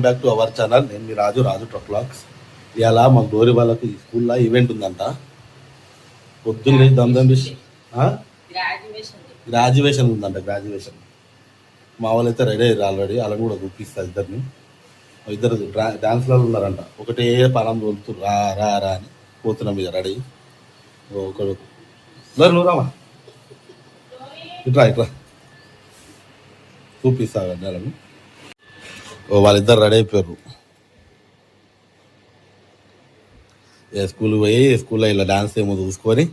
Welcome back to our channel. నేను మీ రాజు truck vlogs. ఇలా మా గోరి వాళ్ళకి స్కూల్లో ఈవెంట్ ఉందంట. పొద్దున్నే గ్రాడ్యుయేషన్ ఉందంట. గ్రాడ్యుయేషన్ మా వాళ్ళు అయితే రెడీ అయ్యారు ఆల్రెడీ. వాళ్ళని కూడా చూపిస్తారు. ఇద్దరు డాన్స్లలో ఉన్నారంట. ఒకటే పనం తోలుతూ రా రా రా అని పోతున్నాం ఇక రెడీ. ఒకడు నువ్వు రామా ఇట్రా చూపిస్తా వాళ్ళని. వాళ్ళిద్దరు రెడీ అయిపోయారు. స్కూల్కి పోయి స్కూల్లో ఇలా డాన్స్ ఏమో చూసుకొని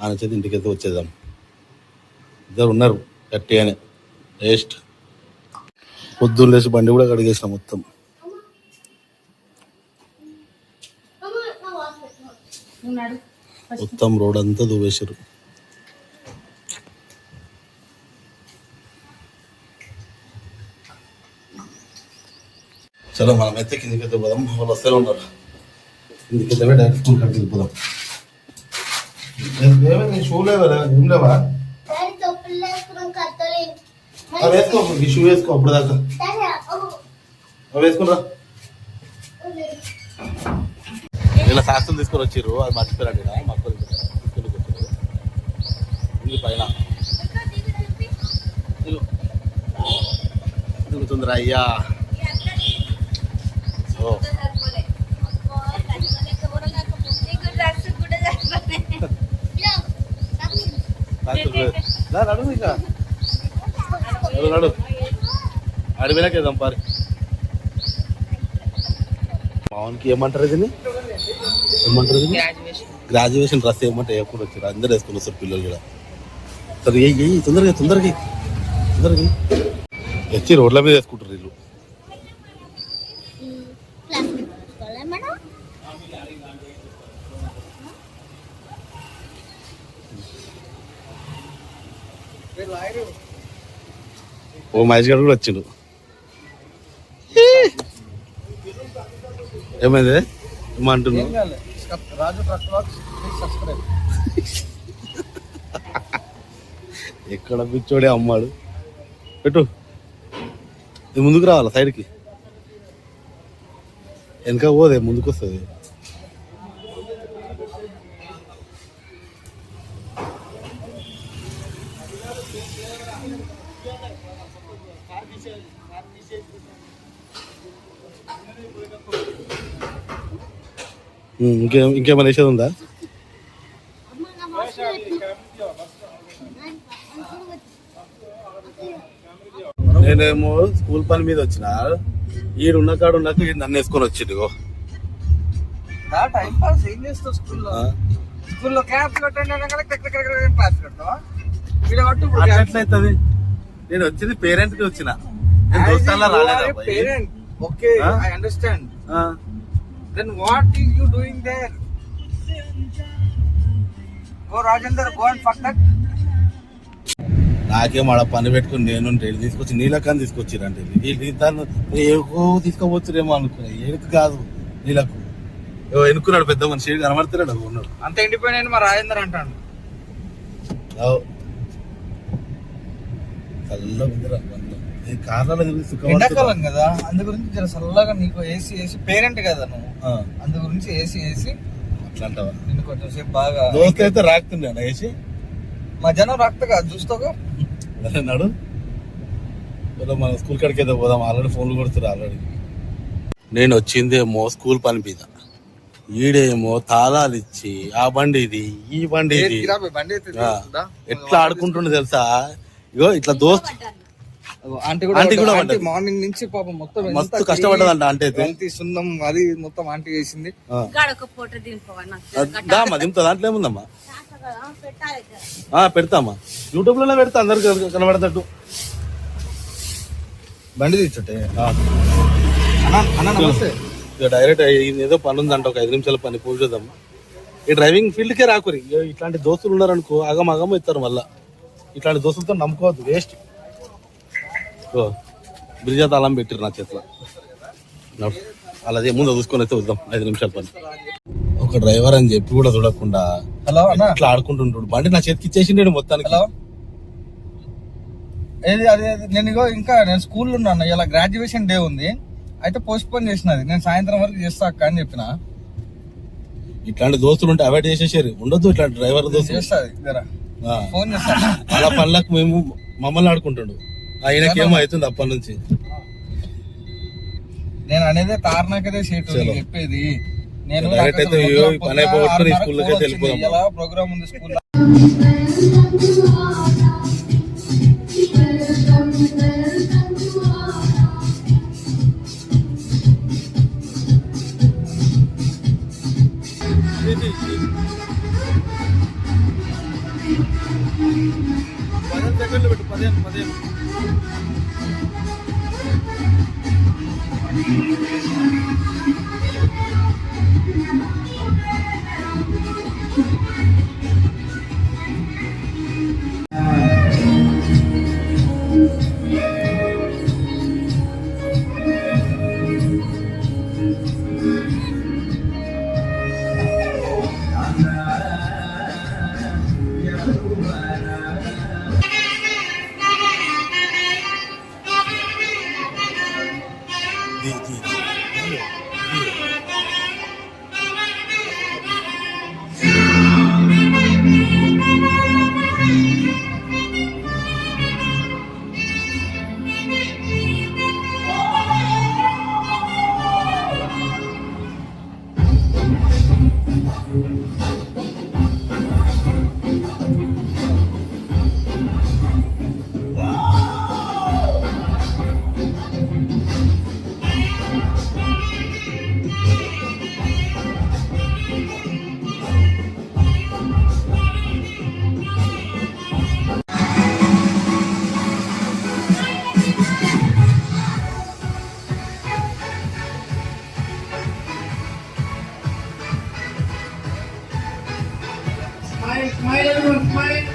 ఆ నుంచి ఇంటికి అయితే వచ్చేద్దాం. ఇద్దరు ఉన్నారు గట్టిగానే. వేస్ట్ పొద్దున్న లేచి బండి కూడా కడిగేసిన మొత్తం రోడ్ అంతా దువ్వేసారు. చలో మనమైతే కిందికైతే పోదాం. వాళ్ళు వస్తూనే ఉన్నారు. కిందికైతే డైరెక్ట్ స్కూల్ కట్టి పోదాం. నీ షూ లేవా? ఏం లేవా? అవి వేసుకో. ఈ షూ వేసుకో. అప్పుడు దాకా అవి వేసుకురా. ఇలా శాస్త్రం తీసుకొని వచ్చారు. అది మర్చిపోయారండి. మొక్కలు తీసుకొని వచ్చారు. ఇది పైన తిరుగుతుందిరా అయ్యా. నడు ఇక నడు అడిగినాకేద్దాం పారి. మావన్కి ఏమంటారు ఇది? ఏమంటారు ఇది? గ్రాడ్యుయేషన్ డ్రెస్ ఏమంటే ఎప్పుడు వచ్చారు. అందరు వేసుకుని వస్తారు పిల్లలు కూడా. సరే తొందరగా వచ్చి రోడ్ల మీద వేసుకుంటారు వీళ్ళు. ఓ మహేష్ గారు కూడా వచ్చిండు. ఏమైంది? ఏమంటున్నావు? ఎక్కడ పిచ్చోడే అమ్మాడు. పెట్టు. ఇది ముందుకు రావాలా? సైడ్కి వెనక పోదే, ముందుకు వస్తుంది. ఇంకేమైనా వేసేది ఉందా? నేనేమో స్కూల్ పని మీద వచ్చిన. ఈడున్న కాడు ఉన్నాక నన్ను వేసుకొని వచ్చిండు. అట్లయితుంది. నేను వచ్చింది పేరెంట్ కి వచ్చిన. Then what is you doing there? Go Rajendra, go and fuck that. నాకేం ఆడ పని పెట్టుకుని నేను తీసుకొచ్చి నీళ్ళకని తీసుకొచ్చిరంటే దాన్ని ఏకో తీసుకోవచ్చురేమో అనుకున్నా. ఏడుకు కాదు, నీళ్ళకు ఎన్నుకున్నాడు పెద్ద మనిషి. కనబడుతున్నాడు ఉన్నాడు. అంత ఎండిపోయిన మా రాజేందర్ అంటాడు. ఎండాకాలం కదా, అందు గురించి జర చల్లగా నీకు ఏసీ పేరెంట్ కదా నువ్వు, అందు గురించి ఏసీ అట్లా అంటావా? నిన్ను కొంచెం సేపు బాగా దోస్త్ అయితే రాకుతుండే ఏసీ. మా జనం రాక్తగా చూస్తావుగా. అన్నాడు మన స్కూల్ కాడికి అయితే పోదాం. ఆల్రెడీ ఫోన్లు కొడుతున్నారు ఆల్రెడీ. నేను వచ్చిందేమో స్కూల్ పని మీద. ఈడేమో తాళాలు ఇచ్చి ఆ బండి ఇది ఈ బండి ఇది ఎట్లా ఆడుకుంటుండే తెలుసా? ఇగో ఇట్లా దోస్త్ ఆంటీ కూడా మార్నింగ్ నుంచి పాపం మొత్తం మస్తు కష్టపడ్డదంట. అంటే సున్నం అది మొత్తం ఆంటీ చేసింది. దాంట్లో ఏముందమ్మా? పెడతామా, యూట్యూబ్ లోనే పెడతా, అందరికి కనబడతట్టు. బండి తెచ్చుంటే డైరెక్ట్ ఏదో పని ఉందంట, ఒక 5 నిమిషాల పని పూజ చేద్దాం. ఈ డ్రైవింగ్ ఫీల్డ్ కే రాకురి. ఇట్లాంటి దోస్తులు ఉన్నారనుకో అగం ఇస్తారు. మళ్ళా ఇట్లాంటి దోస్తులతో నమ్ముకోవద్దు, వేస్ట్. బ్రిడ్జ్ తాళం పెట్టిరు నా చేతిలో. అలాగే ముందు చూసుకొని అయితే వద్దాం. 5 నిమిషాల పని. ఒక డ్రైవర్ అని చెప్పి కూడా చూడకుండా ఇట్లా ఆడుకుంటుంటాడు. బండి నా చేతికి ఇచ్చేసిండు మొత్తానికి. నేను స్కూల్లో ఉన్నాను. ఇలా గ్రాడ్యుయేషన్ డే ఉంది. అయితే పోస్ట్ పోన్ చేసినది, నేను సాయంత్రం వరకు చేస్తా అక్క అని చెప్పిన. ఇట్లాంటి దోస్తులు ఉంటే అవాయిడ్ చేసేసారు, ఉండొద్దు ఇట్లాంటి డ్రైవర్ దోస్తులు. చేస్తుంది ఫోన్ చేస్తా అలా పనులకు మేము మమ్మల్ని ఆడుకుంటాడు, ఆయనకేమో అవుతుంది అప్పటి నుంచి. నేను అనేది తారనాకదే సీటు చెప్పేది. నేను పని అయిపోగొట్టుకుని స్కూల్కి అయితే వెళ్ళిపోదాం. ఎలా ప్రోగ్రామ్ ఉంది school. Smile everyone, smile.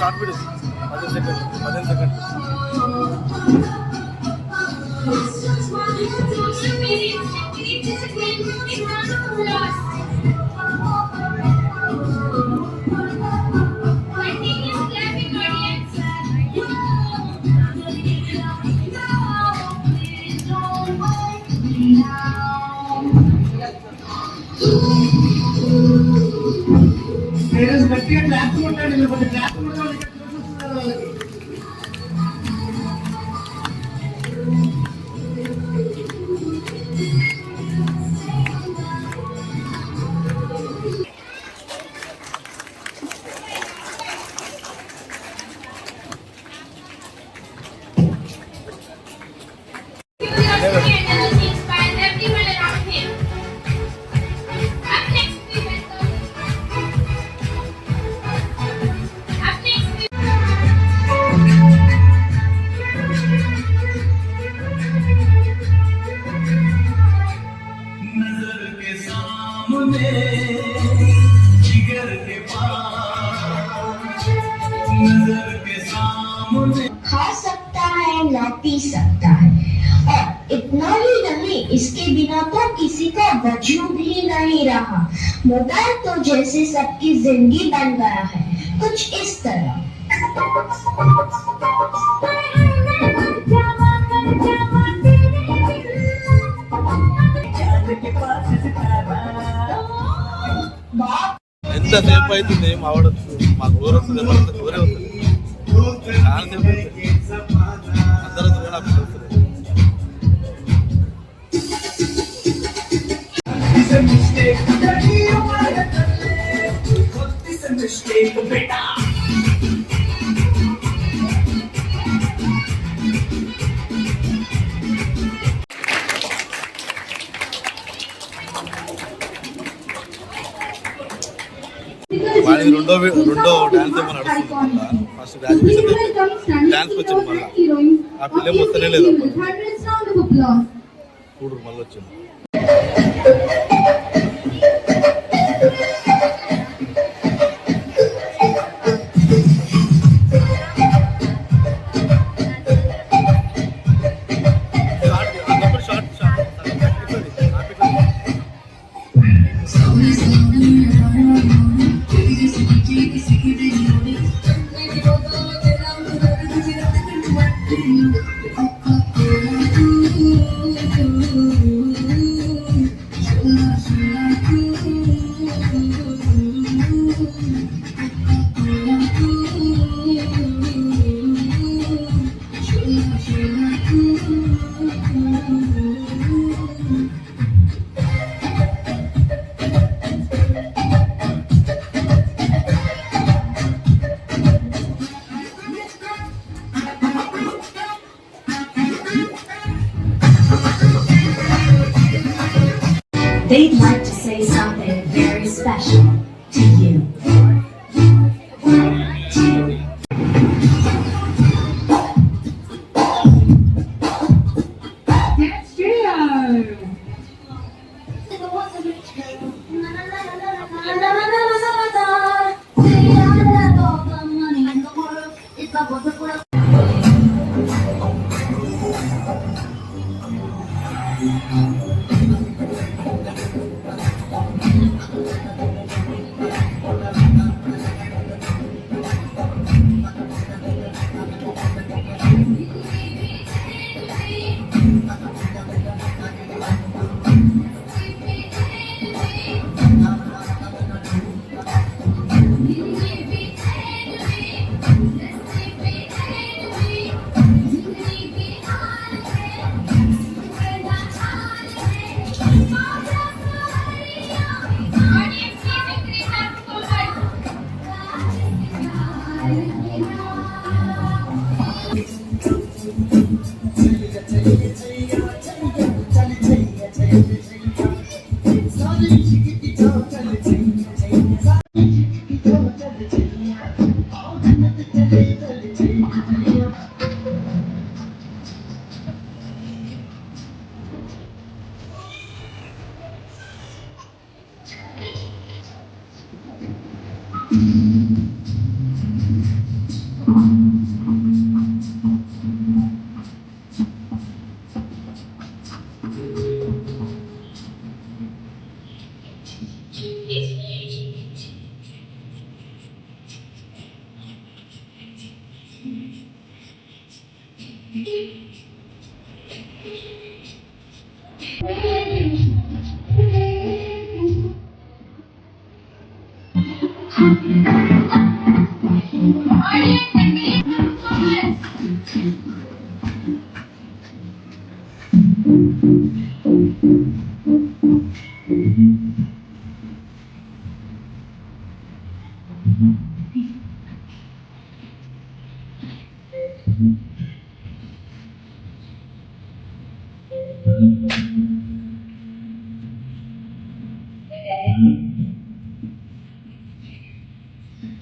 Short video 15 second. గట్టిగా ట్రాప్ కొట్టాడు, ట్రాప్ కొట్టాలి. खा सकता है ना पी सकता है, और इतना ही नहीं, इसके बिना तो किसी का वजूद भी नहीं रहा। मोबाइल तो जैसे सबकी जिंदगी बन गया है, कुछ इस तरह। ఎంతసేపు అవుతుంది మావాడొచ్చు మాకు ఊరు వస్తుంది ఊరే వస్తుంది చాలా సేపు అవుతుంది. అందరూ వస్తారు కానీ అప్పుడు వస్తుంది. వాడికి రెండో డాన్స్ ఏమో నడుస్తుంది మళ్ళా. ఫస్ట్ గ్రాడ్యుయేషన్ డాన్స్ వచ్చింది మళ్ళా. ఆ పిల్ల వస్తూనే లేదు అప్పుడు. చూడు మళ్ళీ వచ్చింది. They'd like to say something very special to you. Dance studio.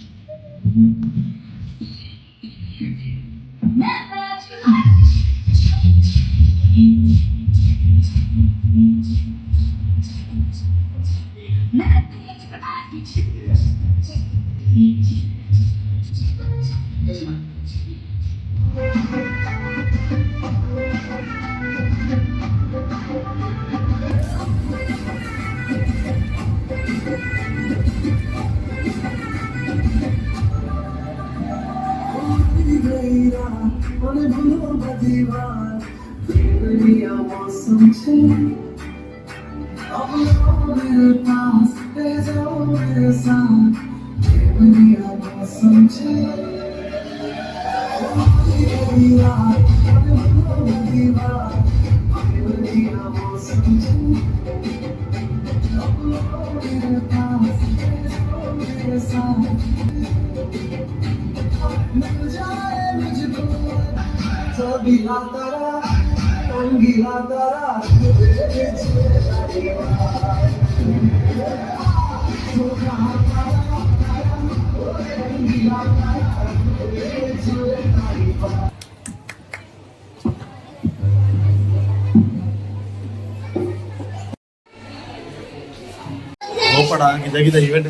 లోపల గిద ఈవెంట్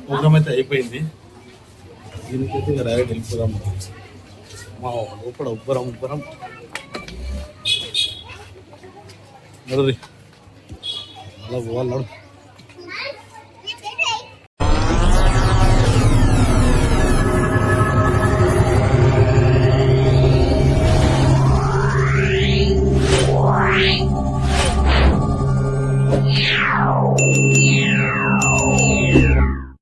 ప్రోగ్రామ్ అయితే అయిపోయింది. దీనికైతే ఇంకా డైరెక్ట్ వెళ్ళిపోదాం. మా లోపల ఉబ్బరం నడు అలా పోవాలి.